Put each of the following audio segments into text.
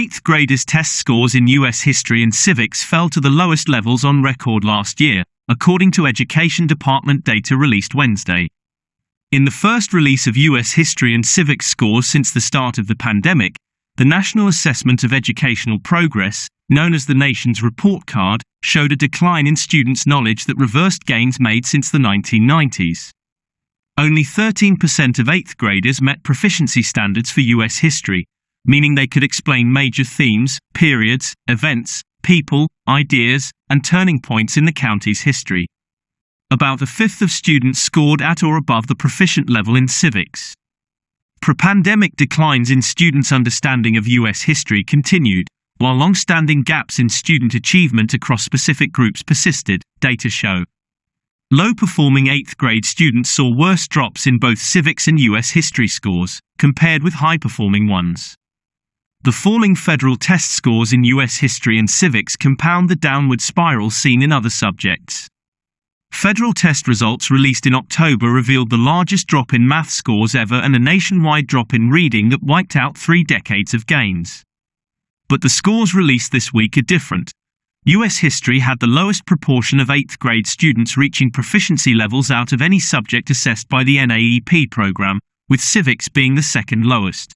8th graders' test scores in U.S. history and civics fell to the lowest levels on record last year, according to Education Department data released Wednesday. In the first release of U.S. history and civics scores since the start of the pandemic, the National Assessment of Educational Progress, known as the nation's report card, showed a decline in students' knowledge that reversed gains made since the 1990s. Only 13% of 8th graders met proficiency standards for U.S. history, meaning they could explain major themes, periods, events, people, ideas, and turning points in the county's history. About a fifth of students scored at or above the proficient level in civics. Pre-pandemic declines in students' understanding of U.S. history continued, while long-standing gaps in student achievement across specific groups persisted, data show. Low-performing 8th grade students saw worse drops in both civics and U.S. history scores, compared with high-performing ones. The falling federal test scores in U.S. history and civics compound the downward spiral seen in other subjects. Federal test results released in October revealed the largest drop in math scores ever and a nationwide drop in reading that wiped out 3 decades of gains. But the scores released this week are different. U.S. history had the lowest proportion of 8th grade students reaching proficiency levels out of any subject assessed by the NAEP program, with civics being the second lowest.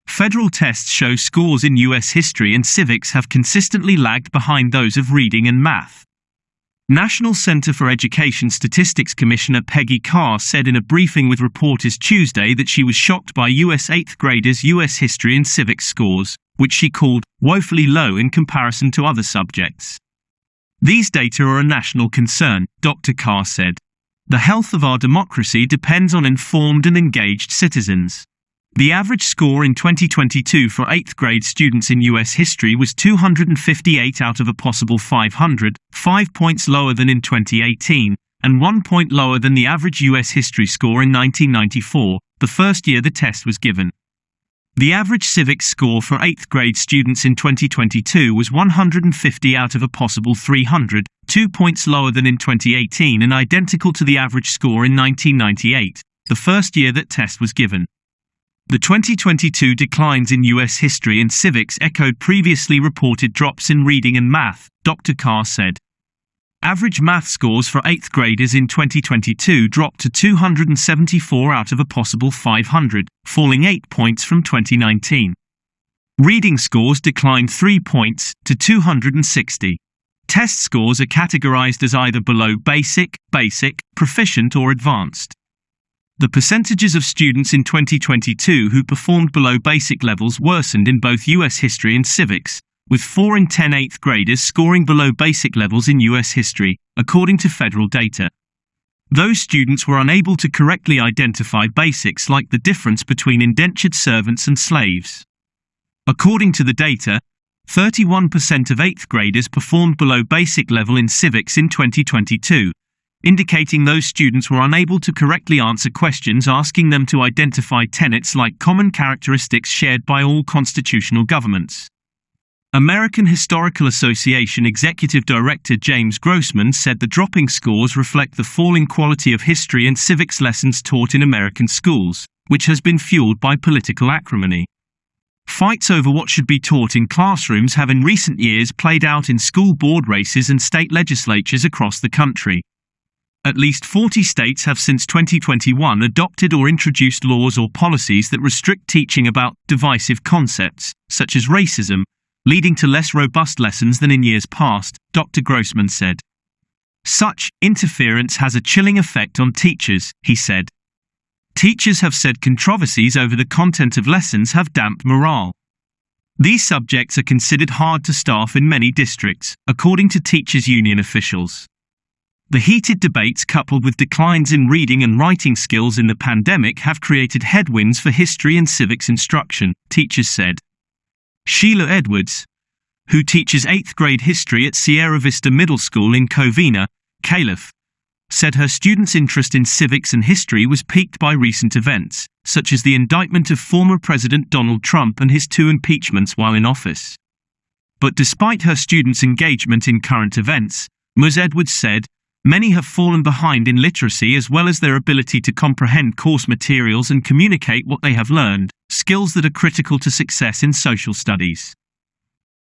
Federal tests show scores in U.S. history and civics have consistently lagged behind those of reading and math. National Center for Education Statistics Commissioner Peggy Carr said in a briefing with reporters Tuesday that she was shocked by U.S. 8th graders' U.S. history and civics scores, which she called woefully low in comparison to other subjects. These data are a national concern, Dr. Carr said. The health of our democracy depends on informed and engaged citizens. The average score in 2022 for 8th grade students in U.S. history was 258 out of a possible 500, 5 points lower than in 2018, and 1 point lower than the average U.S. history score in 1994, the first year the test was given. The average civics score for 8th grade students in 2022 was 150 out of a possible 300, 2 points lower than in 2018 and identical to the average score in 1998, the first year that test was given. The 2022 declines in U.S. history and civics echoed previously reported drops in reading and math, Dr. Carr said. Average math scores for 8th graders in 2022 dropped to 274 out of a possible 500, falling 8 points from 2019. Reading scores declined 3 points, to 260. Test scores are categorized as either below basic, proficient or advanced. The percentages of students in 2022 who performed below basic levels worsened in both U.S. history and civics, with 4 in 10 8th graders scoring below basic levels in U.S. history, according to federal data. Those students were unable to correctly identify basics like the difference between indentured servants and slaves. According to the data, 31% of 8th graders performed below basic level in civics in 2022. Indicating those students were unable to correctly answer questions asking them to identify tenets like common characteristics shared by all constitutional governments. American Historical Association Executive Director James Grossman said the dropping scores reflect the falling quality of history and civics lessons taught in American schools, which has been fueled by political acrimony. Fights over what should be taught in classrooms have in recent years played out in school board races and state legislatures across the country. At least 40 states have since 2021 adopted or introduced laws or policies that restrict teaching about divisive concepts, such as racism, leading to less robust lessons than in years past, Dr. Grossman said. Such interference has a chilling effect on teachers, he said. Teachers have said controversies over the content of lessons have damped morale. These subjects are considered hard to staff in many districts, according to teachers' union officials. The heated debates coupled with declines in reading and writing skills in the pandemic have created headwinds for history and civics instruction, teachers said. Sheila Edwards, who teaches 8th grade history at Sierra Vista Middle School in Covina, Calif., said her students' interest in civics and history was piqued by recent events, such as the indictment of former President Donald Trump and his 2 impeachments while in office. But despite her students' engagement in current events, Ms. Edwards said, many have fallen behind in literacy as well as their ability to comprehend course materials and communicate what they have learned, skills that are critical to success in social studies.